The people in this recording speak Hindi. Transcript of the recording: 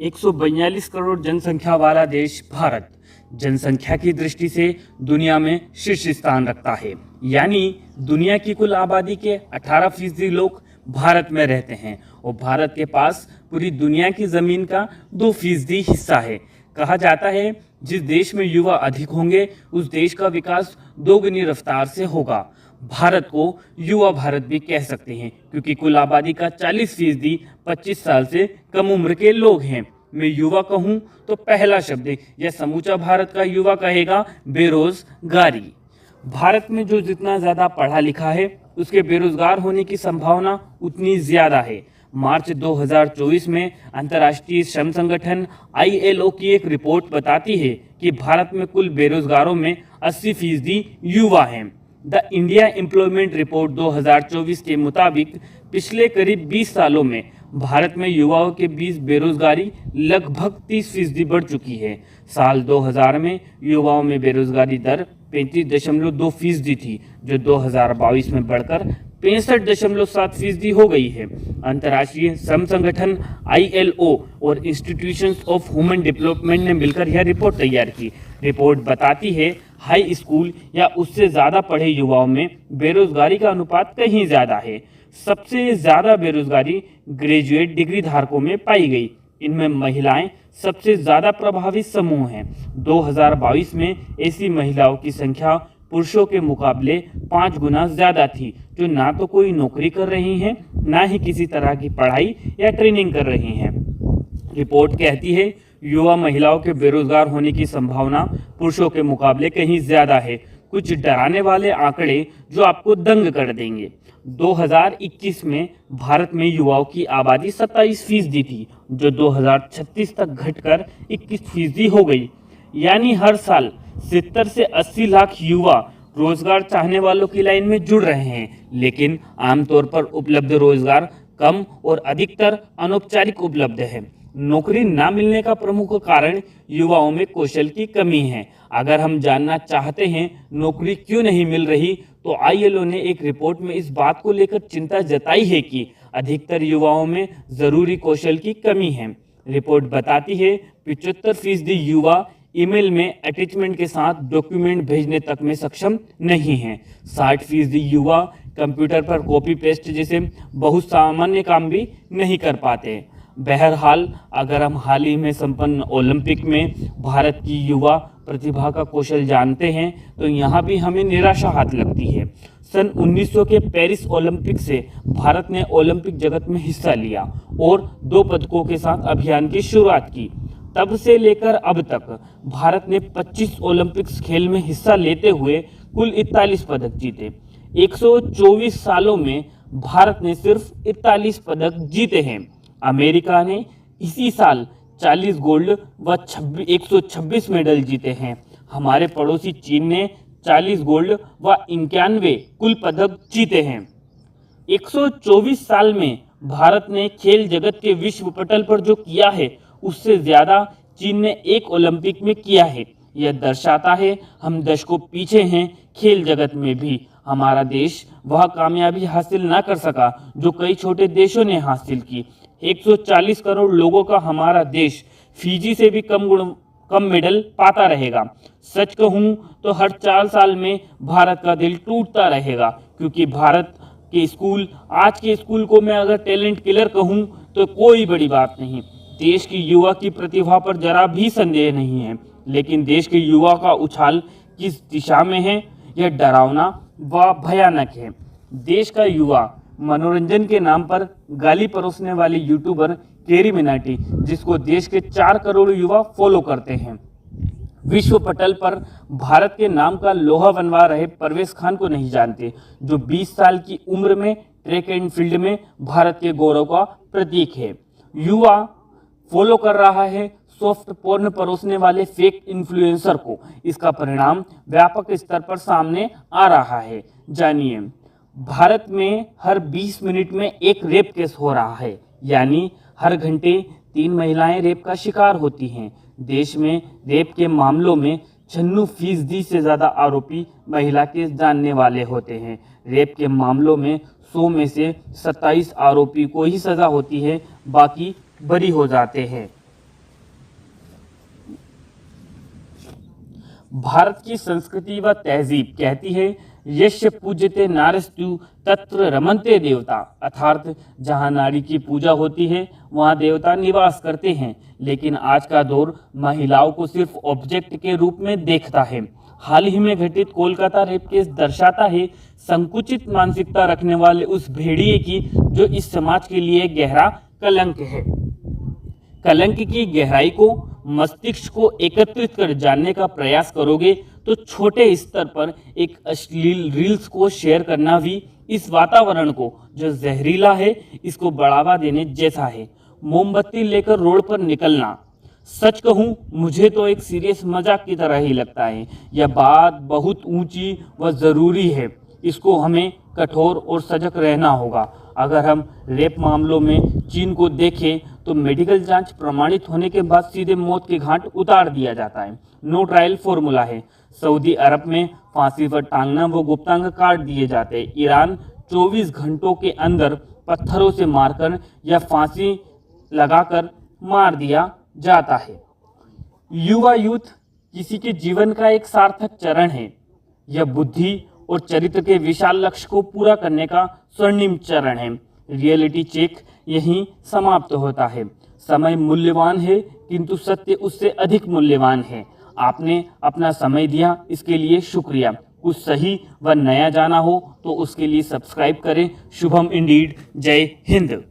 142 करोड़ जनसंख्या वाला देश भारत जनसंख्या की दृष्टि से दुनिया में शीर्ष स्थान रखता है। यानी दुनिया की कुल आबादी के 18% लोग भारत में रहते हैं और भारत के पास पूरी दुनिया की जमीन का 2% हिस्सा है। कहा जाता है जिस देश में युवा अधिक होंगे उस देश का विकास दोगुनी रफ्तार से होगा। भारत को युवा भारत भी कह सकते हैं क्योंकि कुल आबादी का 40% 25 साल से कम उम्र के लोग हैं। मैं युवा कहूँ तो पहला शब्द यह समूचा भारत का युवा कहेगा बेरोजगारी। भारत में जो जितना ज़्यादा पढ़ा लिखा है उसके बेरोजगार होने की संभावना उतनी ज़्यादा है। मार्च 2024 में अंतर्राष्ट्रीय श्रम संगठन ILO की एक रिपोर्ट बताती है कि भारत में कुल बेरोजगारों में 80% युवा हैं। द इंडिया एम्प्लॉयमेंट रिपोर्ट 2024 के मुताबिक पिछले करीब 20 सालों में भारत में युवाओं के बीच बेरोजगारी लगभग 30% बढ़ चुकी है। साल 2000 में युवाओं में बेरोजगारी दर 35.2% थी जो 2022 में बढ़कर 65.7% हो गई है। अंतर्राष्ट्रीय श्रम संगठन ILO और इंस्टीट्यूशंस ऑफ ह्यूमन डेवलपमेंट ने मिलकर यह रिपोर्ट तैयार की। रिपोर्ट बताती है हाई स्कूल या उससे ज़्यादा पढ़े युवाओं में बेरोजगारी का अनुपात कहीं ज़्यादा है। सबसे ज़्यादा बेरोजगारी ग्रेजुएट डिग्री धारकों में पाई गई। इनमें महिलाएं सबसे ज़्यादा प्रभावित समूह हैं। 2022 में ऐसी महिलाओं की संख्या पुरुषों के मुकाबले 5 गुना ज़्यादा थी जो ना तो कोई नौकरी कर रही हैं ना ही किसी तरह की पढ़ाई या ट्रेनिंग कर रही हैं। रिपोर्ट कहती है युवा महिलाओं के बेरोजगार होने की संभावना पुरुषों के मुकाबले कहीं ज़्यादा है। कुछ डराने वाले आंकड़े जो आपको दंग कर देंगे। 2021 में भारत में युवाओं की आबादी 27% थी जो 2036 तक घटकर 21% हो गई। यानी हर साल 70 से 80 लाख युवा रोजगार चाहने वालों की लाइन में जुड़ रहे हैं, लेकिन आमतौर पर उपलब्ध रोजगार कम और अधिकतर अनौपचारिक उपलब्ध है। नौकरी ना मिलने का प्रमुख कारण युवाओं में कौशल की कमी है। अगर हम जानना चाहते हैं नौकरी क्यों नहीं मिल रही तो ILO ने एक रिपोर्ट में इस बात को लेकर चिंता जताई है कि अधिकतर युवाओं में ज़रूरी कौशल की कमी है। रिपोर्ट बताती है 75% युवा ईमेल में अटैचमेंट के साथ डॉक्यूमेंट भेजने तक में सक्षम नहीं हैं। 60% युवा कंप्यूटर पर कॉपी पेस्ट जैसे बहुत सामान्य काम भी नहीं कर पाते। बहरहाल अगर हम हाल ही में संपन्न ओलंपिक में भारत की युवा प्रतिभा का कौशल जानते हैं तो यहाँ भी हमें निराशा हाथ लगती है। सन 1900 के पेरिस ओलंपिक से भारत ने ओलंपिक जगत में हिस्सा लिया और 2 पदकों के साथ अभियान की शुरुआत की। तब से लेकर अब तक भारत ने 25 ओलंपिक्स खेल में हिस्सा लेते हुए कुल 41 पदक जीते। 124 सालों में भारत ने सिर्फ 41 पदक जीते हैं। अमेरिका ने इसी साल 40 गोल्ड व 126 मेडल जीते हैं। हमारे पड़ोसी चीन ने 40 गोल्ड व 91 कुल पदक जीते हैं। 124 साल में भारत ने खेल जगत के विश्व पटल पर जो किया है उससे ज़्यादा चीन ने एक ओलंपिक में किया है। यह दर्शाता है हम दशकों पीछे हैं। खेल जगत में भी हमारा देश वह कामयाबी हासिल ना कर सका जो कई छोटे देशों ने हासिल की। 140 करोड़ लोगों का हमारा देश फिजी से भी कम मेडल पाता रहेगा। सच कहूँ तो हर 4 साल में भारत का दिल टूटता रहेगा क्योंकि भारत के स्कूल आज के स्कूल को मैं अगर टैलेंट किलर कहूँ तो कोई बड़ी बात नहीं। देश की युवा की प्रतिभा पर जरा भी संदेह नहीं है, लेकिन देश के युवा का उछाल किस दिशा में है यह डरावना व भयानक है। देश का युवा मनोरंजन के नाम पर गाली परोसने वाली यूट्यूबर केरी मिनाटी जिसको देश के 4 करोड़ युवा फॉलो करते हैं, विश्व पटल पर भारत के नाम का लोहा बनवा रहे परवेज खान को नहीं जानते जो 20 साल की उम्र में ट्रैक एंड फील्ड में भारत के गौरव का प्रतीक है। युवा फॉलो कर रहा है सॉफ्ट पोर्न परोसने वाले फेक इन्फ्लुएंसर को। इसका परिणाम व्यापक स्तर पर सामने आ रहा है। जानिए, भारत में हर 20 मिनट में एक रेप केस हो रहा है, यानी हर घंटे 3 महिलाएं रेप का शिकार होती हैं। देश में रेप के मामलों में 96% से ज़्यादा आरोपी महिला के जानने वाले होते हैं। रेप के मामलों में 100 में से 27 आरोपी को ही सज़ा होती है, बाकी बरी हो जाते हैं। भारत की संस्कृति व तहजीब कहती है यस्य पूज्यते नारस्तु तत्र रमन्ते देवता, अर्थात जहाँ नारी की पूजा होती है वहाँ देवता निवास करते हैं। लेकिन आज का दौर महिलाओं को सिर्फ ऑब्जेक्ट के रूप में देखता है। हाल ही में घटित कोलकाता रेप केस दर्शाता है संकुचित मानसिकता रखने वाले उस भेड़िए की जो इस समाज के लिए गहरा कलंक है। कलंक की गहराई को, मस्तिष्क को एकत्रित कर जानने का प्रयास करोगे तो छोटे स्तर पर एक अश्लील रील्स को शेयर करना भी इस वातावरण को जो जहरीला है इसको बढ़ावा देने जैसा है। मोमबत्ती लेकर रोड पर निकलना, सच कहूँ मुझे तो एक सीरियस मजाक की तरह ही लगता है। यह बात बहुत ऊंची व ज़रूरी है, इसको हमें कठोर और सजग रहना होगा। अगर हम रेप मामलों में चीन को देखें तो मेडिकल जांच प्रमाणित होने के बाद सीधे मौत के घाट उतार दिया जाता है। नो ट्रायल फॉर्मूला है। सऊदी अरब में फांसी पर टांगना व गुप्तांग काट दिए जाते हैं। ईरान 24 घंटों के अंदर पत्थरों से मारकर या फांसी लगाकर मार दिया जाता है। युवा यूथ किसी के जीवन का एक सार्थक चरण है। यह बुद्धि और चरित्र के विशाल लक्ष्य को पूरा करने का स्वर्णिम चरण है। रियलिटी चेक यहीं समाप्त होता है। समय मूल्यवान है किंतु सत्य उससे अधिक मूल्यवान है। आपने अपना समय दिया, इसके लिए शुक्रिया। कुछ सही व नया जाना हो तो उसके लिए सब्सक्राइब करें। शुभम इंडीड। जय हिंद।